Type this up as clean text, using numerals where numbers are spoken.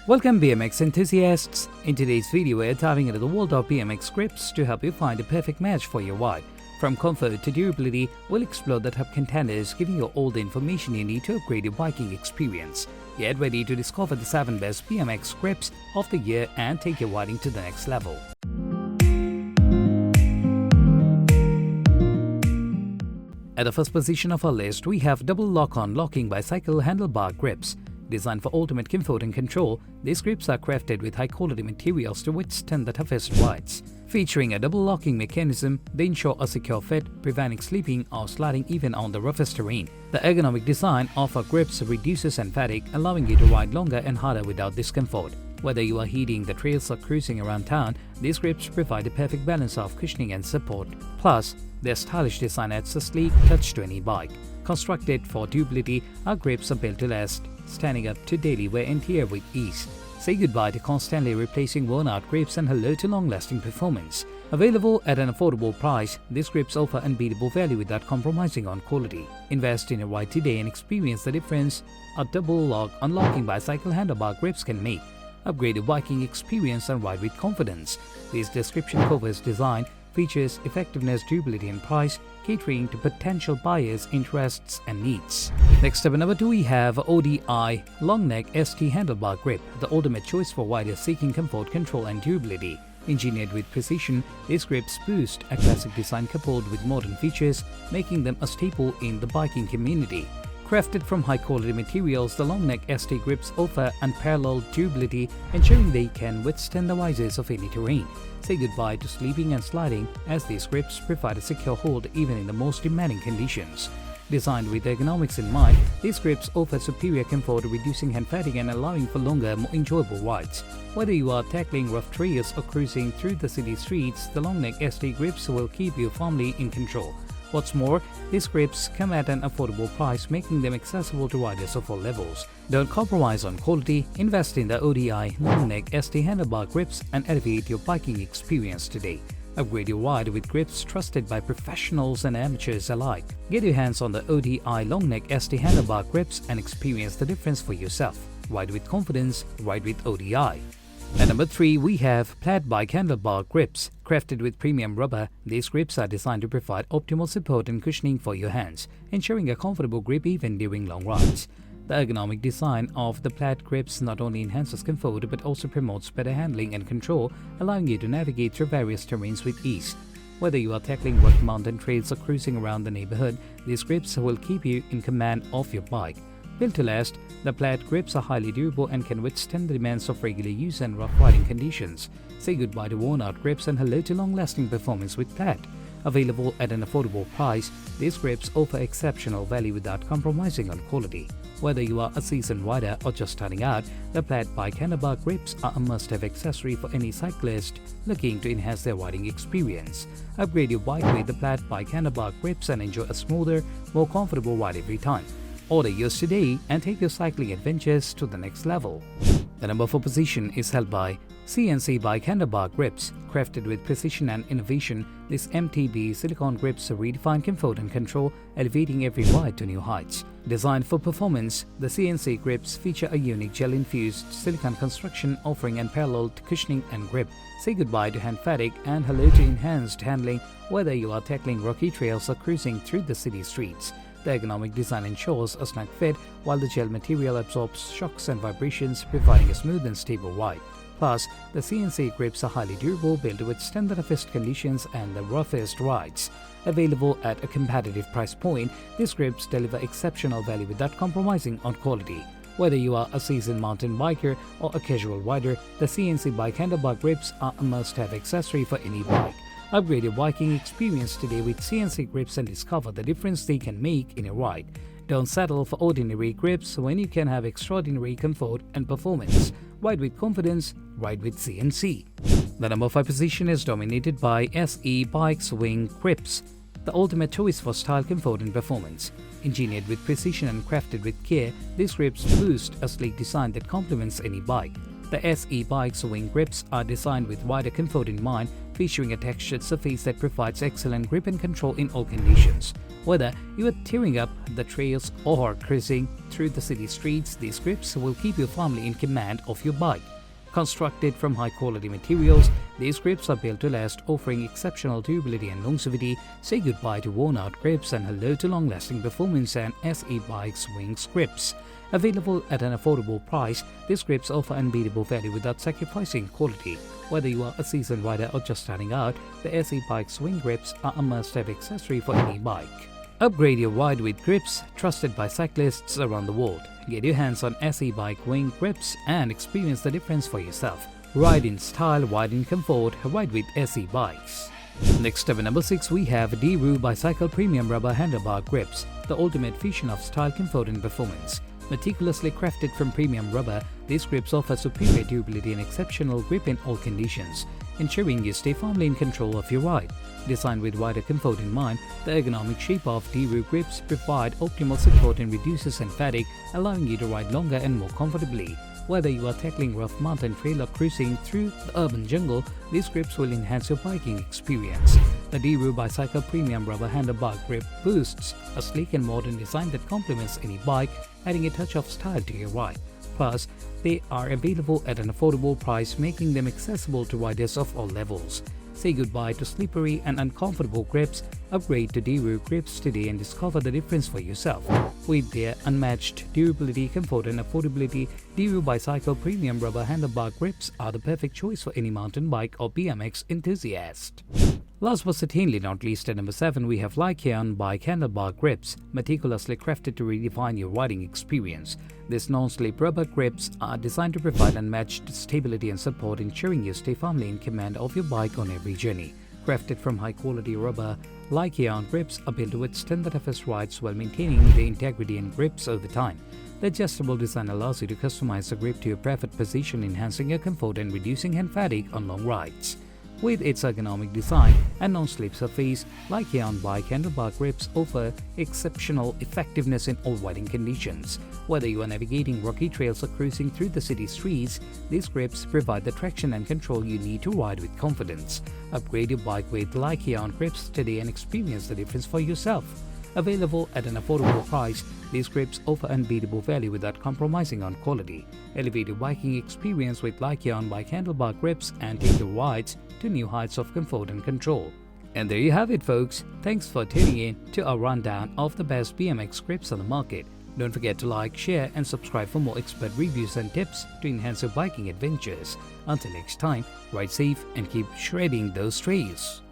Welcome BMX enthusiasts! In today's video we are diving into the world of BMX grips to help you find a perfect match for your ride. From comfort to durability, we'll explore the top contenders, giving you all the information you need to upgrade your biking experience. Get ready to discover the 7 best BMX grips of the year and take your riding to the next level. At the first position of our list, we have double lock-on locking bicycle handlebar grips. Designed for ultimate comfort and control, these grips are crafted with high-quality materials to withstand the toughest rides. Featuring a double locking mechanism, they ensure a secure fit, preventing slipping or sliding even on the roughest terrain. The ergonomic design of our grips reduces fatigue, allowing you to ride longer and harder without discomfort. Whether you are hitting the trails or cruising around town, these grips provide a perfect balance of cushioning and support. Plus, their stylish design adds a sleek touch to any bike. Constructed for durability, our grips are built to last, standing up to daily wear and tear with ease. Say goodbye to constantly replacing worn-out grips and hello to long-lasting performance. Available at an affordable price, these grips offer unbeatable value without compromising on quality. Invest in a ride today and experience the difference a double lock unlocking bicycle handlebar grips can make. Upgrade your biking experience and ride with confidence. This description covers design, features, effectiveness, durability and price, catering to potential buyers' interests and needs. Next up at number 2, we have ODI Longneck ST Handlebar Grip, the ultimate choice for riders seeking comfort, control and durability. Engineered with precision, these grips boost a classic design coupled with modern features, making them a staple in the biking community. Crafted from high-quality materials, the Longneck ST grips offer unparalleled durability, ensuring they can withstand the rises of any terrain. Say goodbye to slipping and sliding, as these grips provide a secure hold even in the most demanding conditions. Designed with ergonomics in mind, these grips offer superior comfort, reducing hand fatigue and allowing for longer, more enjoyable rides. Whether you are tackling rough trails or cruising through the city streets, the Longneck ST grips will keep you firmly in control. What's more, these grips come at an affordable price, making them accessible to riders of all levels. Don't compromise on quality, invest in the ODI Longneck ST Handlebar grips and elevate your biking experience today. Upgrade your ride with grips trusted by professionals and amateurs alike. Get your hands on the ODI Longneck ST Handlebar grips and experience the difference for yourself. Ride with confidence, ride with ODI. At number 3, we have PLATT bike handlebar grips. Crafted with premium rubber, these grips are designed to provide optimal support and cushioning for your hands, ensuring a comfortable grip even during long rides. The ergonomic design of the PLATT grips not only enhances comfort but also promotes better handling and control, allowing you to navigate through various terrains with ease. Whether you are tackling rough mountain trails or cruising around the neighborhood, these grips will keep you in command of your bike. Built to last, the PLATT grips are highly durable and can withstand the demands of regular use and rough riding conditions. Say goodbye to worn-out grips and hello to long-lasting performance with PLATT. Available at an affordable price, these grips offer exceptional value without compromising on quality. Whether you are a seasoned rider or just starting out, the PLATT bike handlebar grips are a must-have accessory for any cyclist looking to enhance their riding experience. Upgrade your bike with the PLATT bike handlebar grips and enjoy a smoother, more comfortable ride every time. Order yours today and take your cycling adventures to the next level. The number 4 position is held by CNC bike handlebar grips. Crafted with precision and innovation, these MTB silicone grips redefine comfort and control, elevating every ride to new heights. Designed for performance, the CNC grips feature a unique gel-infused silicone construction offering unparalleled cushioning and grip. Say goodbye to hand fatigue and hello to enhanced handling, whether you are tackling rocky trails or cruising through the city streets. The ergonomic design ensures a snug fit, while the gel material absorbs shocks and vibrations, providing a smooth and stable ride. Plus, the CNC grips are highly durable, built to withstand the toughest conditions and the roughest rides. Available at a competitive price point, these grips deliver exceptional value without compromising on quality. Whether you are a seasoned mountain biker or a casual rider, the CNC bike handlebar grips are a must-have accessory for any bike. Upgrade your biking experience today with CNC grips and discover the difference they can make in a ride. Don't settle for ordinary grips when you can have extraordinary comfort and performance. Ride with confidence, ride with CNC. The number 5 position is dominated by SE Bikes Wing Grips, the ultimate choice for style, comfort and performance. Engineered with precision and crafted with care, these grips boost a sleek design that complements any bike. The SE Bikes Wing Grips are designed with wider comfort in mind, featuring a textured surface that provides excellent grip and control in all conditions. Whether you are tearing up the trails or cruising through the city streets, these grips will keep you firmly in command of your bike. Constructed from high-quality materials, these grips are built to last, offering exceptional durability and longevity. Say goodbye to worn-out grips and hello to long-lasting performance and SE Bikes Wings Grips. Available at an affordable price, these grips offer unbeatable value without sacrificing quality. Whether you are a seasoned rider or just starting out, the SE Bikes Wing Grips are a must-have accessory for any bike. Upgrade your ride with grips trusted by cyclists around the world. Get your hands on SE Bike Wing Grips and experience the difference for yourself. Ride in style, ride in comfort, ride with SE Bikes. Next up at number 6, we have DEERU Bicycle Premium Rubber Handlebar Grips, the ultimate fusion of style, comfort and performance. Meticulously crafted from premium rubber, these grips offer superior durability and exceptional grip in all conditions, ensuring you stay firmly in control of your ride. Designed with rider comfort in mind, the ergonomic shape of DEERU grips provide optimal support and reduces fatigue, allowing you to ride longer and more comfortably. Whether you are tackling rough mountain trail or cruising through the urban jungle, these grips will enhance your biking experience. The DEERU Bicycle Premium Rubber Handlebar Grip boasts a sleek and modern design that complements any bike, adding a touch of style to your ride. Plus, they are available at an affordable price, making them accessible to riders of all levels. Say goodbye to slippery and uncomfortable grips. Upgrade to DEERU grips today and discover the difference for yourself. With their unmatched durability, comfort and affordability, DEERU Bicycle Premium Rubber Handlebar Grips are the perfect choice for any mountain bike or BMX enthusiast. Last but certainly not least, at number 7, we have LYCAON Bike Handlebar Grips, meticulously crafted to redefine your riding experience. These non-slip rubber grips are designed to provide unmatched stability and support, ensuring you stay firmly in command of your bike on every journey. Crafted from high-quality rubber, LYCAON grips are built to withstand the toughest rides while maintaining their integrity and grips over time. The adjustable design allows you to customize the grip to your preferred position, enhancing your comfort and reducing hand fatigue on long rides. With its ergonomic design and non-slip surface, LYCAON Bike Handlebar Grips offer exceptional effectiveness in all riding conditions. Whether you are navigating rocky trails or cruising through the city streets, these grips provide the traction and control you need to ride with confidence. Upgrade your bike with LYCAON Grips today and experience the difference for yourself. Available at an affordable price, these grips offer unbeatable value without compromising on quality. Elevate your biking experience with LYCAON Bike Handlebar Grips and take your rides to new heights of comfort and control. And there you have it, folks. Thanks for tuning in to our rundown of the best BMX grips on the market. Don't forget to like, share and subscribe for more expert reviews and tips to enhance your biking adventures. Until next time, ride safe and keep shredding those trails.